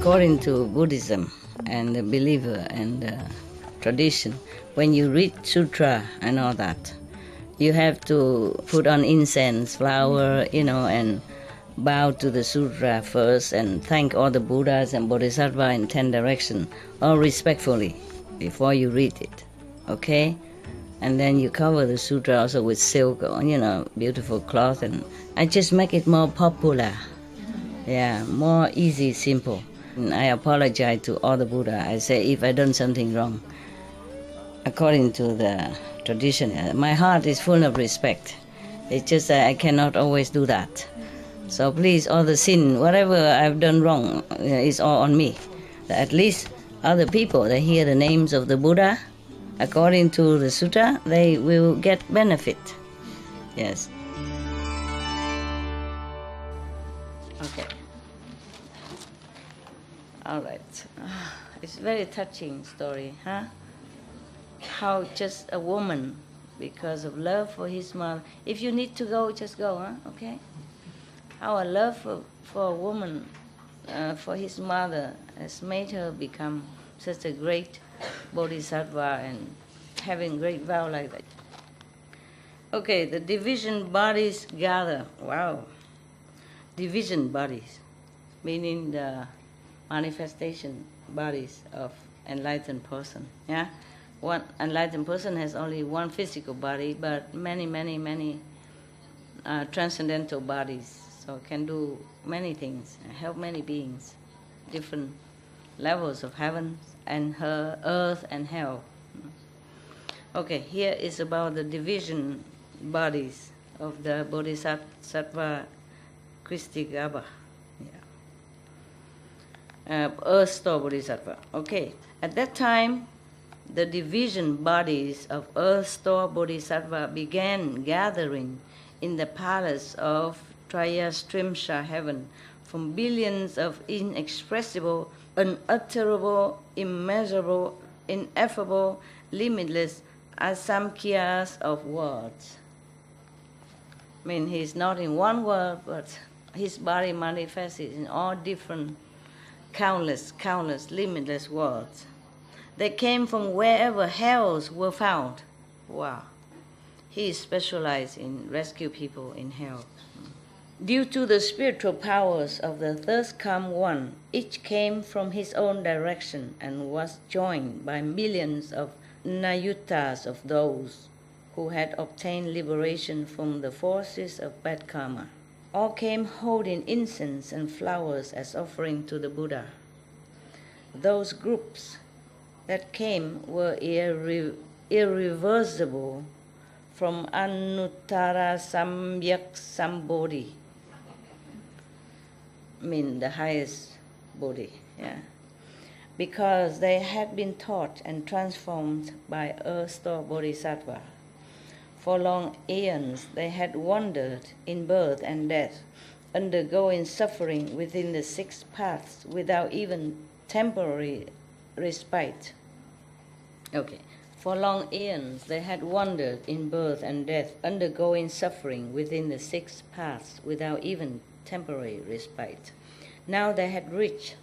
According to Buddhism and the believer and the tradition, when you read sutra and all that, you have to put on incense, flower, and bow to the sutra first and thank all the Buddhas and Bodhisattvas in 10 directions, all respectfully, before you read it, okay? And then you cover the sutra also with silk, beautiful cloth, and I just make it more popular. Yeah, more easy, simple. And I apologize to all the Buddha. I say if I done something wrong, according to the tradition, my heart is full of respect. It's just that I cannot always do that. So please, all the sin, whatever I've done wrong, is all on me. At least other people, they hear the names of the Buddha, according to the sutta, they will get benefit. Yes. Okay. All right. It's a very touching story, huh? How just a woman, because of love for his mother. If you need to go, just go, huh? Okay? How a love for a woman, for his mother, has made her become such a great bodhisattva and having great vow like that. Okay, the division bodies gather. Wow. Division bodies, meaning the manifestation bodies of enlightened person. Yeah? One enlightened person has only one physical body, but many transcendental bodies. So can do many things, help many beings, different levels of heaven and earth and hell. Okay, here is about the division bodies of the Bodhisattva Kristigaba. Earth store Bodhisattva. Okay, at that time, the division bodies of Earth store Bodhisattva began gathering in the palace of Trayastrimsha heaven from billions of inexpressible, unutterable, immeasurable, ineffable, limitless asamkhyas of worlds. I mean, he's not in one world, but his body manifests in all different, countless, limitless worlds. They came from wherever hells were found. Wow. He is specialized in rescue people in hell. Due to the spiritual powers of the third come one, each came from his own direction and was joined by millions of nayutas of those who had obtained liberation from the forces of bad karma. All came holding incense and flowers as offering to the Buddha. Those groups that came were irreversible from Anuttara Samyak Sambodhi, mean the highest Bodhi, yeah. Because they had been taught and transformed by Earth-store Bodhisattva. For long aeons they had wandered in birth and death, undergoing suffering within the 6 paths without even temporary respite. Okay. For long aeons they had wandered in birth and death, undergoing suffering within the 6 paths without even temporary respite. Now they had reached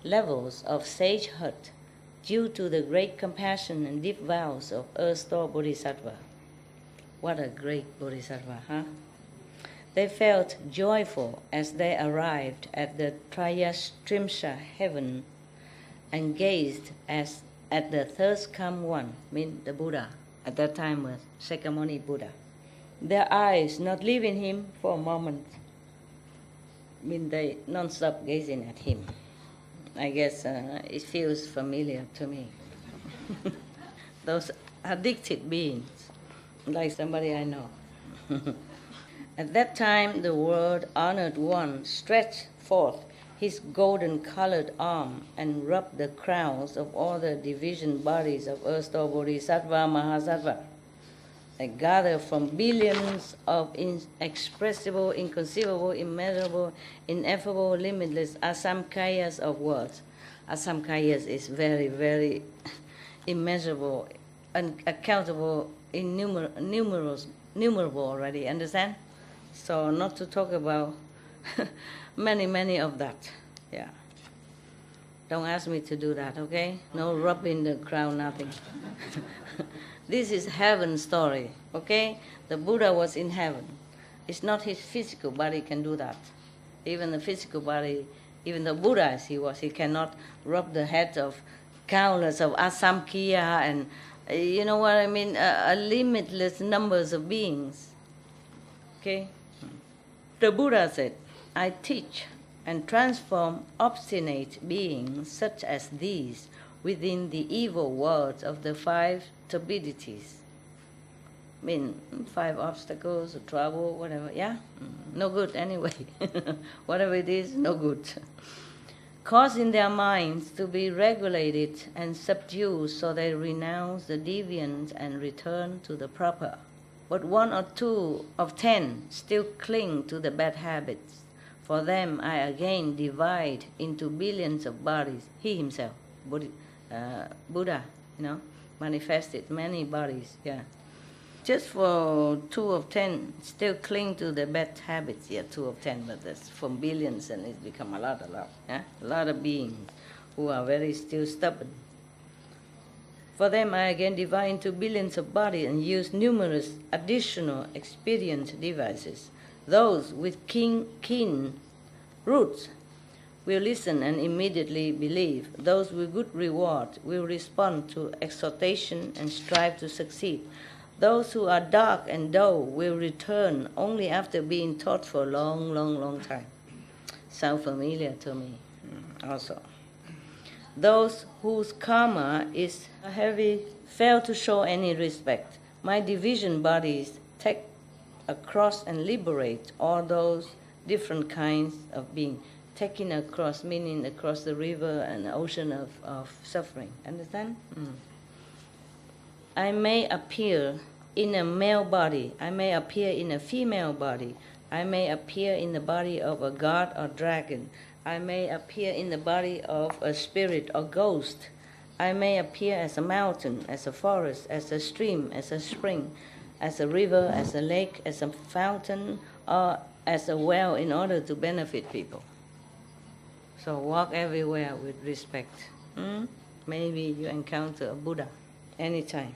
levels of sagehood due to the great compassion and deep vows of Earth-store Bodhisattva. What a great Bodhisattva, huh? They felt joyful as they arrived at the Trayastrimsha heaven and gazed at the third come one, mean the Buddha. At that time was Shakyamuni Buddha. Their eyes not leaving him for a moment, mean they non-stop gazing at him. I guess it feels familiar to me. Those addicted beings, like somebody I know. At that time, the world-honored one stretched forth his golden-colored arm and rubbed the crowns of all the division bodies of Earth-store Bodhisattva Mahasattva. They gather from billions of inexpressible, inconceivable, immeasurable, ineffable, limitless asamkhyas of worlds. Asamkhyas is very immeasurable, unaccountable, innumerable already, understand? So not to talk about many of that, yeah. Don't ask me to do that, okay? No rubbing the crown, nothing. This is heaven story, okay? The Buddha was in heaven. It's not his physical body can do that. Even the physical body, even the Buddha as he cannot rub the head of countless of asamkhya and you know what I mean, a limitless numbers of beings. Okay? The Buddha said, I teach and transform obstinate beings such as these within the evil worlds of the 5 turbidities. I mean, 5 obstacles, trouble, whatever, yeah? No good anyway. Whatever it is, no good. Causing their minds to be regulated and subdued so they renounce the deviant and return to the proper. But 1 or 2 of 10 still cling to the bad habits. For them I again divide into billions of bodies. He himself, Buddha, manifested many bodies, yeah. Just for 2 of 10 still cling to the bad habits, yeah, 2 of 10, but that's from billions and it's become a lot, yeah? A lot of beings who are very still stubborn. For them I again divide into billions of bodies and use numerous additional expedient devices. Those with keen roots will listen and immediately believe. Those with good reward will respond to exhortation and strive to succeed. Those who are dark and dull will return only after being taught for a long, long, long time. Sound familiar to me also. Those whose karma is heavy fail to show any respect. My division bodies take across and liberate all those different kinds of being. Taking across, meaning across the river and the ocean of suffering. Understand? I may appear in a male body. I may appear in a female body. I may appear in the body of a god or dragon. I may appear in the body of a spirit or ghost. I may appear as a mountain, as a forest, as a stream, as a spring, as a river, as a lake, as a fountain, or as a well in order to benefit people. So walk everywhere with respect. Maybe you encounter a Buddha anytime.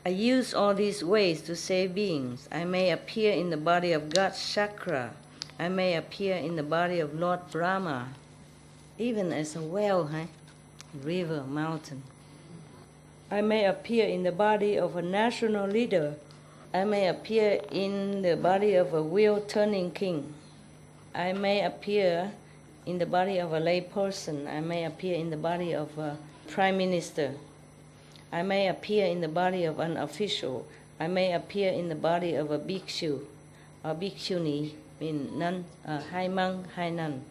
I use all these ways to save beings. I may appear in the body of God Chakra. I may appear in the body of Lord Brahma, even as a well, river, mountain. I may appear in the body of a national leader. I may appear in the body of a wheel-turning king. I may appear in the body of a lay person. I may appear in the body of a prime minister. I may appear in the body of an official. I may appear in the body of a bhikshu or bhikshuni, mean nun, high monk, high nun,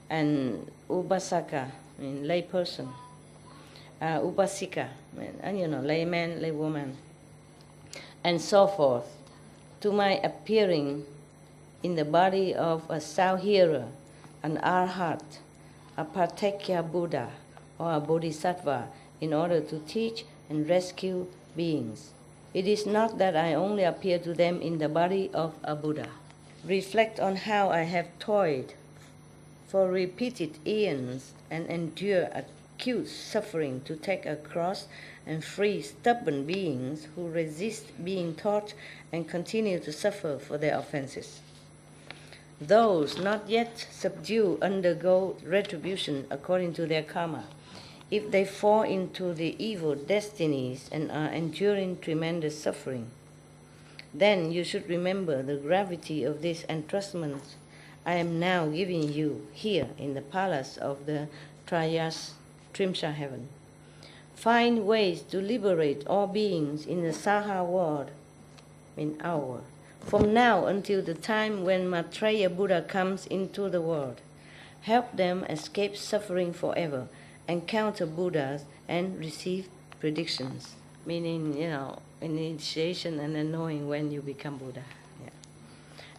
and ubasaka, mean lay person, upasika, mean, layman, laywoman, and so forth, to my appearing in the body of a Sauhira, an Arhat, a Pratyekya Buddha, or a Bodhisattva, in order to teach and rescue beings. It is not that I only appear to them in the body of a Buddha. Reflect on how I have toiled for repeated eons and endure acute suffering to take across and free stubborn beings who resist being taught and continue to suffer for their offenses. Those not yet subdued undergo retribution according to their karma. If they fall into the evil destinies and are enduring tremendous suffering, then you should remember the gravity of these entrustments I am now giving you here in the palace of the Trimsha heaven. Find ways to liberate all beings in the Saha world, in our world, from now until the time when Maitreya Buddha comes into the world. Help them escape suffering forever, encounter Buddhas, and receive predictions, meaning, initiation and then knowing when you become Buddha. Yeah.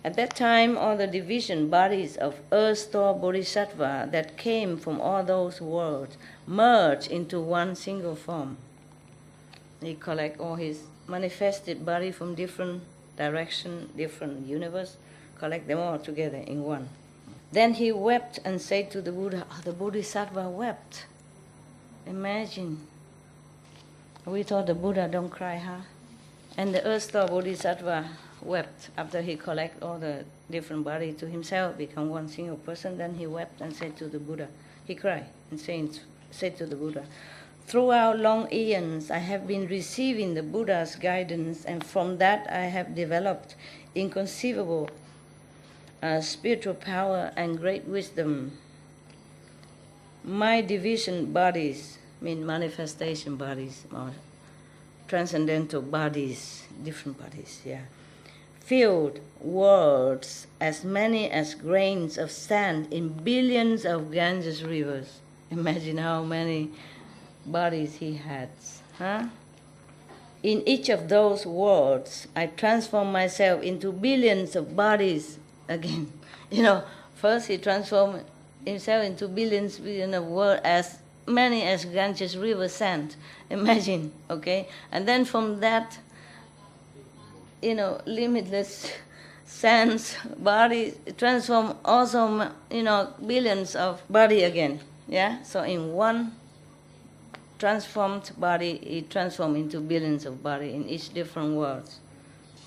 At that time, all the division bodies of Earth-store Bodhisattva that came from all those worlds merge into one single form. He collects all his manifested body from different direction, different universe, collect them all together in one. Then he wept and said to the Buddha, oh, the Bodhisattva wept. Imagine. We thought the Buddha don't cry, huh? And the earth store Bodhisattva wept after he collected all the different bodies to himself, become one single person. Then he wept and said to the Buddha, he cried and said to the Buddha, throughout long eons I have been receiving the Buddha's guidance, and from that I have developed inconceivable spiritual power and great wisdom. My division bodies, mean manifestation bodies, or transcendental bodies, different bodies, filled worlds as many as grains of sand in billions of Ganges rivers. Imagine how many bodies he had, huh? In each of those worlds, I transform myself into billions of bodies again. First he transformed himself into billions of worlds as many as Ganges river sand. Imagine, okay? And then from that, limitless sands, body, transform also, billions of body again. Yeah? So in one transformed body, it transformed into billions of body in each different worlds.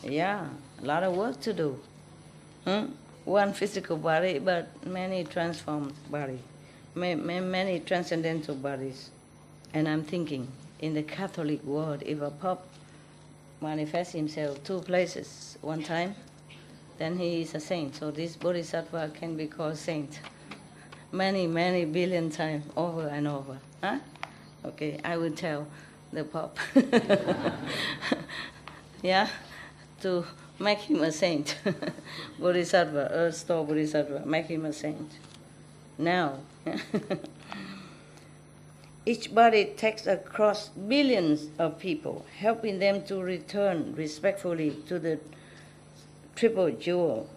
Yeah, a lot of work to do. One physical body, but many transformed body, many transcendental bodies. And I'm thinking, in the Catholic world, if a Pope manifests himself 2 places one time, then he is a saint. So this Bodhisattva can be called saint many, many billion times over and over. Huh? Okay, I will tell the Pope. Yeah, to make him a saint. Bodhisattva, earth store Bodhisattva, make him a saint. Now. Each body takes across billions of people, helping them to return respectfully to the triple jewel.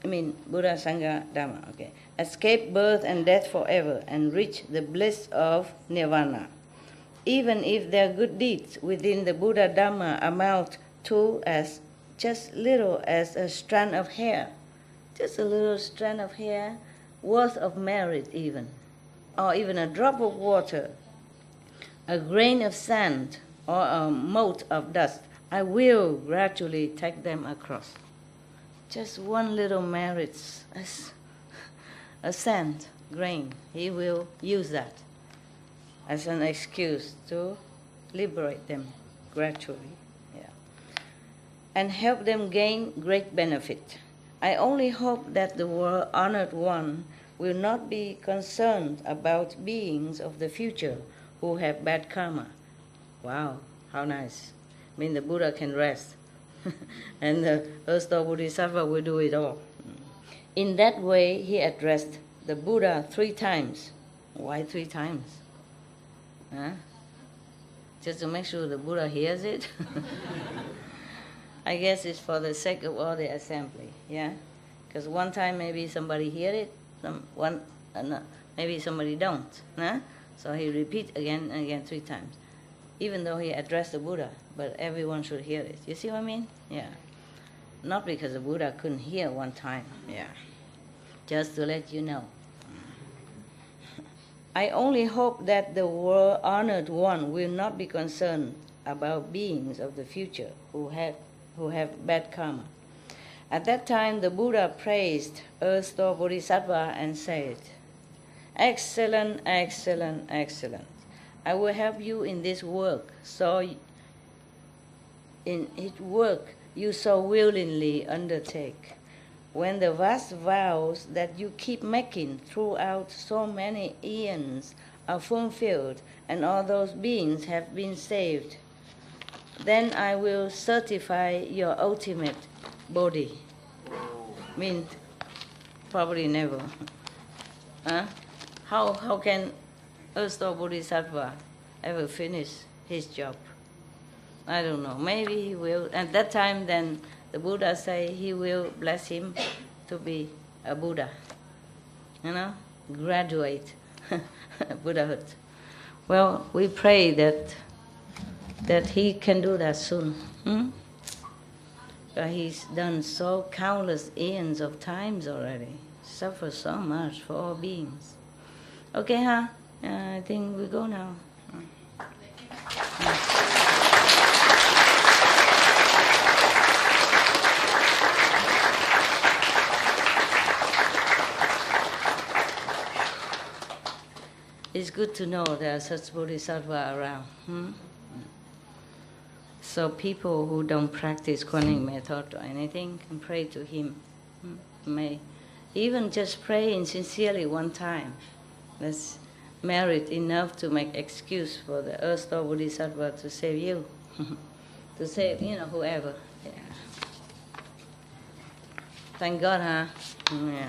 Buddha, Sangha, Dhamma, okay. Escape birth and death forever and reach the bliss of nirvana. Even if their good deeds within the Buddha Dhamma amount to as just little as a strand of hair, just a little strand of hair, worth of merit even, or even a drop of water, a grain of sand, or a mote of dust, I will gradually take them across. Just one little merit, as a sand grain, he will use that as an excuse to liberate them gradually, and help them gain great benefit. I only hope that the world honored one will not be concerned about beings of the future who have bad karma. Wow, how nice. The Buddha can rest. And the earth store Bodhisattva will do it all. In that way, he addressed the Buddha 3 times. Why 3 times? Huh? Just to make sure the Buddha hears it? I guess it's for the sake of all the assembly, yeah? Because one time maybe somebody hear it, maybe somebody don't. Huh? So he repeat again and again 3 times. Even though he addressed the Buddha, but everyone should hear it. You see what I mean? Yeah. Not because the Buddha couldn't hear one time, just to let you know. I only hope that the world honored one will not be concerned about beings of the future who have bad karma. At that time, the Buddha praised earth store Bodhisattva and said, "Excellent, excellent, excellent. I will help you in this work, so in its work you so willingly undertake. When the vast vows that you keep making throughout so many eons are fulfilled and all those beings have been saved, then I will certify your ultimate Bodhi." Probably never. Huh? How can earth store Bodhisattva ever finish his job? I don't know. Maybe he will. At that time, then the Buddha say he will bless him to be a Buddha. Graduate Buddhahood. Well, we pray that he can do that soon. But he's done so countless eons of times already. suffer so much for all beings. Okay, huh? I think we go now. It's good to know there are such bodhisattva around. So people who don't practice Kuan method or anything can pray to him. May even just praying sincerely one time. That's merit enough to make excuse for the Earth Store Bodhisattva to save you, to save whoever. Yeah. Thank God, huh? Yeah.